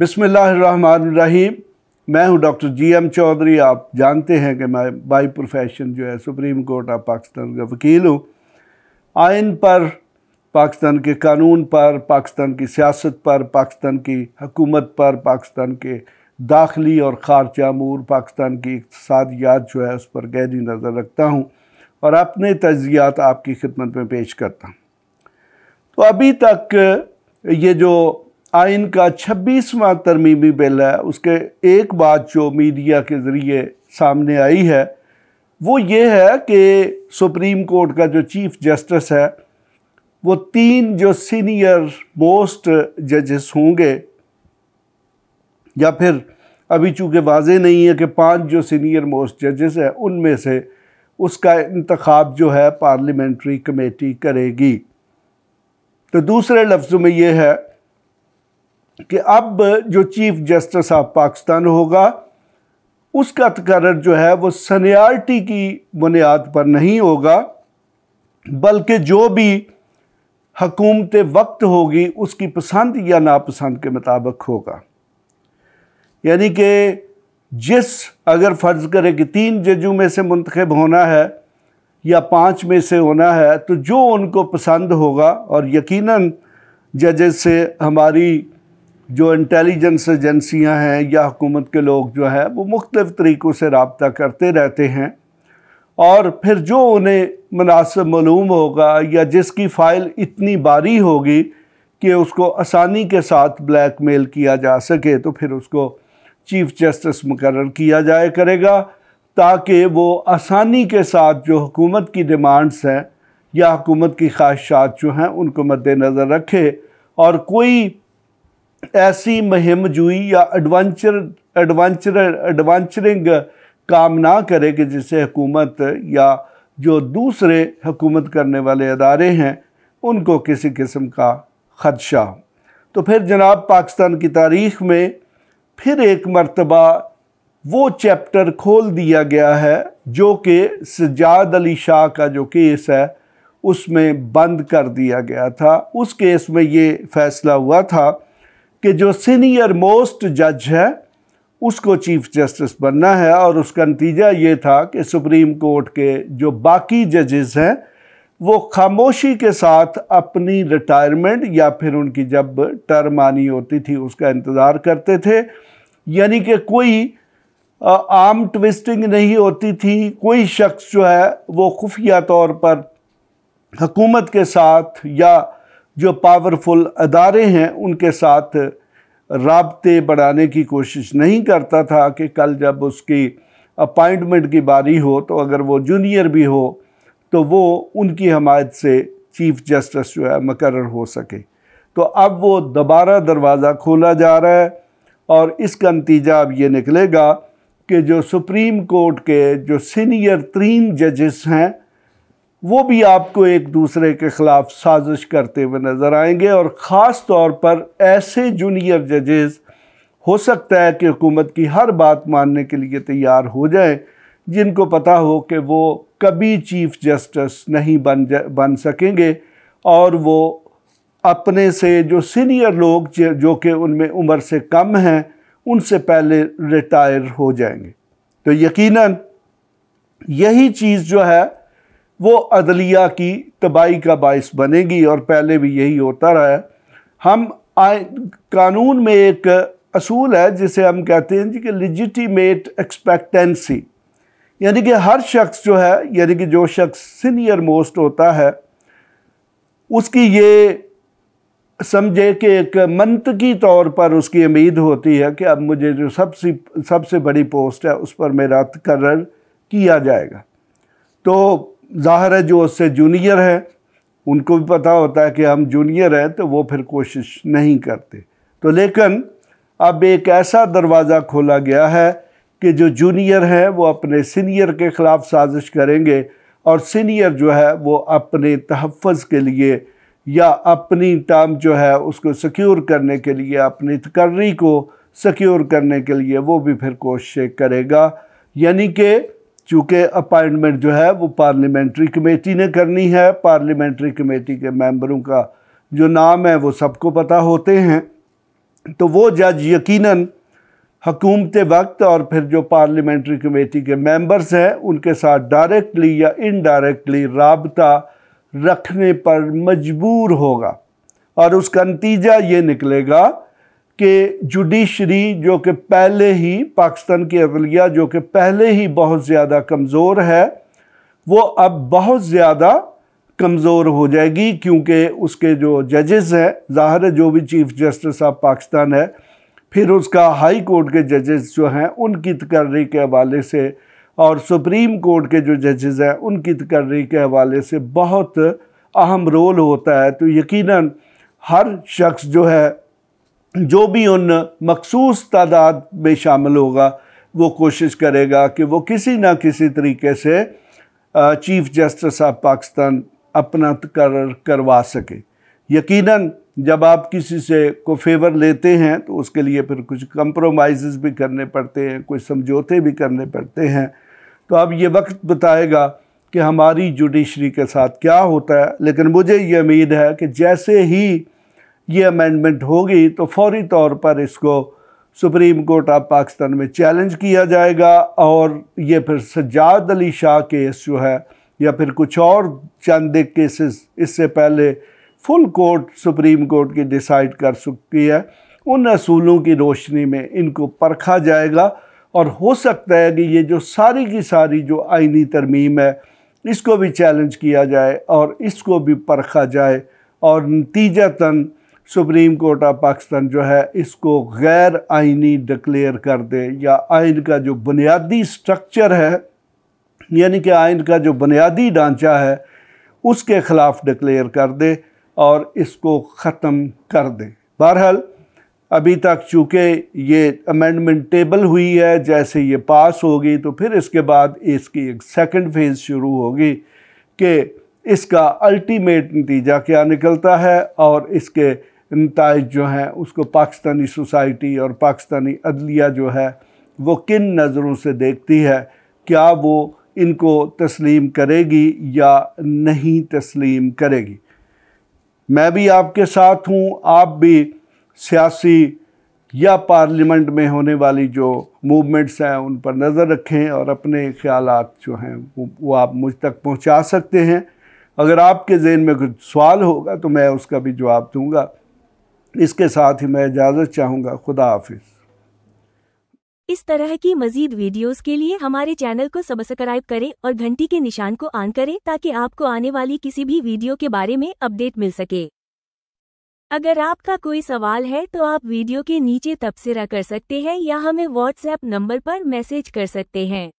बिस्मिल्लाहिर्रहमानिर्रहीम। मैं हूं डॉक्टर जी.एम. चौधरी। आप जानते हैं कि मैं बाई प्रोफेशन जो है सुप्रीम कोर्ट ऑफ पाकिस्तान का वकील हूं। आइन पर, पाकिस्तान के कानून पर, पाकिस्तान की सियासत पर, पाकिस्तान की हुकूमत पर, पाकिस्तान के दाखिली और खारजा अमूर, पाकिस्तान की इक़्तिसादियात जो है उस पर गहरी नज़र रखता हूं और अपने तज्ज़ियात आपकी खिदमत में पेश करता हूं। तो अभी तक ये जो आइन का 26वां तरमीमी बिल है, उसके एक बात जो मीडिया के ज़रिए सामने आई है वो ये है कि सुप्रीम कोर्ट का जो चीफ़ जस्टिस है वो 3 जो सीनियर मोस्ट जजेस होंगे, या फिर अभी चूँकि वाज़े नहीं है कि 5 जो सीनियर मोस्ट जजेस हैं उनमें से उसका इंतखाब जो है पार्लियामेंट्री कमेटी करेगी। तो दूसरे लफ्ज़ों में ये है कि अब जो चीफ़ जस्टिस ऑफ पाकिस्तान होगा उसका तकर्रर जो है वो सीनियरिटी की बुनियाद पर नहीं होगा, बल्कि जो भी हुकूमत वक्त होगी उसकी पसंद या नापसंद के मुताबिक होगा। यानी कि अगर फ़र्ज़ करें कि 3 जजों में से मुंतखब होना है या 5 में से होना है, तो जो उनको पसंद होगा, और यकीनन जजेस से हमारी जो इंटेलिजेंस एजेंसियां हैं या हुकूमत के लोग जो है वो मुख्तलिफ़ तरीक़ों से रब्ता करते रहते हैं, और फिर जो उन्हें मुनासिब मालूम होगा या जिसकी फ़ाइल इतनी भारी होगी कि उसको आसानी के साथ ब्लैकमेल किया जा सके तो फिर उसको चीफ़ जस्टिस मुकर्रर किया जाया करेगा, ताकि वो आसानी के साथ जो हुकूमत की डिमांड्स हैं या हुकूमत की ख्वाहिशात जो हैं उनको मद्देनज़र रखे और कोई ऐसी मुहिम जुई या एडवेंचरिंग काम ना करे कि जिससे हुकूमत या जो दूसरे हुकूमत करने वाले अदारे हैं उनको किसी किस्म का ख़दशा हो। तो फिर जनाब पाकिस्तान की तारीख़ में फिर एक मरतबा वो चैप्टर खोल दिया गया है जो कि सज्जाद अली शाह का जो केस है उसमें बंद कर दिया गया था। उस केस में ये फ़ैसला हुआ था कि जो सीनियर मोस्ट जज है उसको चीफ़ जस्टिस बनना है, और उसका नतीजा ये था कि सुप्रीम कोर्ट के जो बाकी जजेस हैं वो खामोशी के साथ अपनी रिटायरमेंट या फिर उनकी जब टर्म आनी होती थी उसका इंतज़ार करते थे। यानी कि कोई आर्म ट्विस्टिंग नहीं होती थी, कोई शख्स जो है वो खुफिया तौर पर हुकूमत के साथ या जो पावरफुल अदारे हैं उनके साथ राब्ते बढ़ाने की कोशिश नहीं करता था कि कल जब उसकी अपॉइंटमेंट की बारी हो तो अगर वो जूनियर भी हो तो वो उनकी हमायत से चीफ़ जस्टिस जो है मुकर्रर हो सके। तो अब वो दोबारा दरवाज़ा खोला जा रहा है और इसका नतीजा अब ये निकलेगा कि जो सुप्रीम कोर्ट के जो सीनियर 3 जजेस हैं वो भी आपको एक दूसरे के ख़िलाफ़ साजिश करते हुए नज़र आएंगे, और ख़ास तौर पर ऐसे जूनियर जजेस हो सकता है कि हुकूमत की हर बात मानने के लिए तैयार हो जाएं, जिनको पता हो कि वो कभी चीफ़ जस्टिस नहीं बन सकेंगे, और वो अपने से जो सीनियर लोग जो कि उनमें उम्र से कम हैं उनसे पहले रिटायर हो जाएंगे। तो यकीनन यही चीज़ जो है वो अदलिया की तबाही का बाइस बनेगी, और पहले भी यही होता रहा है। कानून में एक असूल है जिसे हम कहते हैं कि लेजिटिमेट एक्सपेक्टेंसी, यानी कि हर शख्स जो है, यानी कि जो शख्स सीनियर मोस्ट होता है उसकी ये समझे कि एक मंतकी तौर पर उसकी उम्मीद होती है कि अब मुझे जो सबसे बड़ी पोस्ट है उस पर मेरा तकर्रर किया जाएगा। तो ज़ाहिर है जो उससे जूनियर है उनको भी पता होता है कि हम जूनियर हैं, तो वो फिर कोशिश नहीं करते। तो लेकिन अब एक ऐसा दरवाज़ा खोला गया है कि जो जूनियर हैं वो अपने सीनियर के ख़िलाफ़ साजिश करेंगे, और सीनियर जो है वो अपने तहफ़्फ़ुज़ के लिए या अपनी टर्म जो है उसको सिक्योर करने के लिए, अपनी तकर्री को सिक्योर करने के लिए वो भी फिर कोशिश करेगा। यानी कि चूँकि अपॉइंटमेंट जो है वो पार्लियामेंट्री कमेटी ने करनी है, पार्लियामेंट्री कमेटी के मेंबरों का जो नाम है वो सबको पता होते हैं, तो वो जज यकीनन हुकूमत वक्त और फिर जो पार्लियामेंट्री कमेटी के मेंबर्स हैं उनके साथ डायरेक्टली या इनडायरेक्टली राबता रखने पर मजबूर होगा, और उसका नतीजा ये निकलेगा कि जुडिशरी जो कि पहले ही पाकिस्तान की अदलिया जो कि पहले ही बहुत ज़्यादा कमज़ोर है, वो अब बहुत ज़्यादा कमज़ोर हो जाएगी, क्योंकि उसके जो जजेस हैं, ज़ाहिर है जो भी चीफ़ जस्टिस ऑफ पाकिस्तान है, फिर उसका हाई कोर्ट के जजेस जो हैं उनकी तकर्री के हवाले से, और सुप्रीम कोर्ट के जो जजेस हैं उनकी तकर्री के हवाले से बहुत अहम रोल होता है। तो यकीनन हर शख्स जो है, जो भी उन मखसूस तादाद में शामिल होगा, वो कोशिश करेगा कि वो किसी ना किसी तरीके से चीफ़ जस्टिस ऑफ पाकिस्तान अपना तकर्र करवा सके। यकीनन जब आप किसी से को फेवर लेते हैं तो उसके लिए फिर कुछ कंप्रोमाइज़ भी करने पड़ते हैं, कुछ समझौते भी करने पड़ते हैं। तो अब ये वक्त बताएगा कि हमारी जुडिशरी के साथ क्या होता है, लेकिन मुझे ये उम्मीद है कि जैसे ही ये अमेंडमेंट होगी तो फौरी तौर पर इसको सुप्रीम कोर्ट ऑफ पाकिस्तान में चैलेंज किया जाएगा, और ये फिर सज्जाद अली शाह केस जो है या फिर कुछ और चंद केसेस इससे पहले फुल कोर्ट सुप्रीम कोर्ट की डिसाइड कर चुकी है, उन असूलों की रोशनी में इनको परखा जाएगा। और हो सकता है कि ये जो सारी की सारी जो आईनी तरमीम है इसको भी चैलेंज किया जाए और इसको भी परखा जाए, और नतीजतन सुप्रीम कोर्ट ऑफ पाकिस्तान जो है इसको गैर आइनी डिक्लेयर कर दे, या आइन का जो बुनियादी स्ट्रक्चर है, यानी कि आइन का जो बुनियादी ढांचा है उसके ख़िलाफ़ डिक्लेयर कर दे और इसको ख़त्म कर दे। बहरहाल अभी तक चूँकि ये अमेंडमेंट टेबल हुई है, जैसे ये पास होगी तो फिर इसके बाद इसकी एक सेकंड फेज़ शुरू होगी कि इसका अल्टीमेट नतीजा क्या निकलता है, और इसके नताइज जो हैं उसको पाकिस्तानी सोसाइटी और पाकिस्तानी अदलिया जो है वो किन नज़रों से देखती है, क्या वो इनको तस्लीम करेगी या नहीं तस्लीम करेगी। मैं भी आपके साथ हूँ, आप भी सियासी या पार्लियामेंट में होने वाली जो मूवमेंट्स हैं उन पर नज़र रखें, और अपने ख़यालात जो हैं वो आप मुझ तक पहुँचा सकते हैं। अगर आपके ज़हन में कुछ सवाल होगा तो मैं उसका भी जवाब दूँगा। इसके साथ ही मैं इजाज़त चाहूँगा। खुदा हाफिज़। इस तरह की मज़ीद वीडियोस के लिए हमारे चैनल को सब्सक्राइब करें और घंटी के निशान को ऑन करें ताकि आपको आने वाली किसी भी वीडियो के बारे में अपडेट मिल सके। अगर आपका कोई सवाल है तो आप वीडियो के नीचे तबसरा कर सकते हैं या हमें व्हाट्सएप नंबर पर मैसेज कर सकते हैं।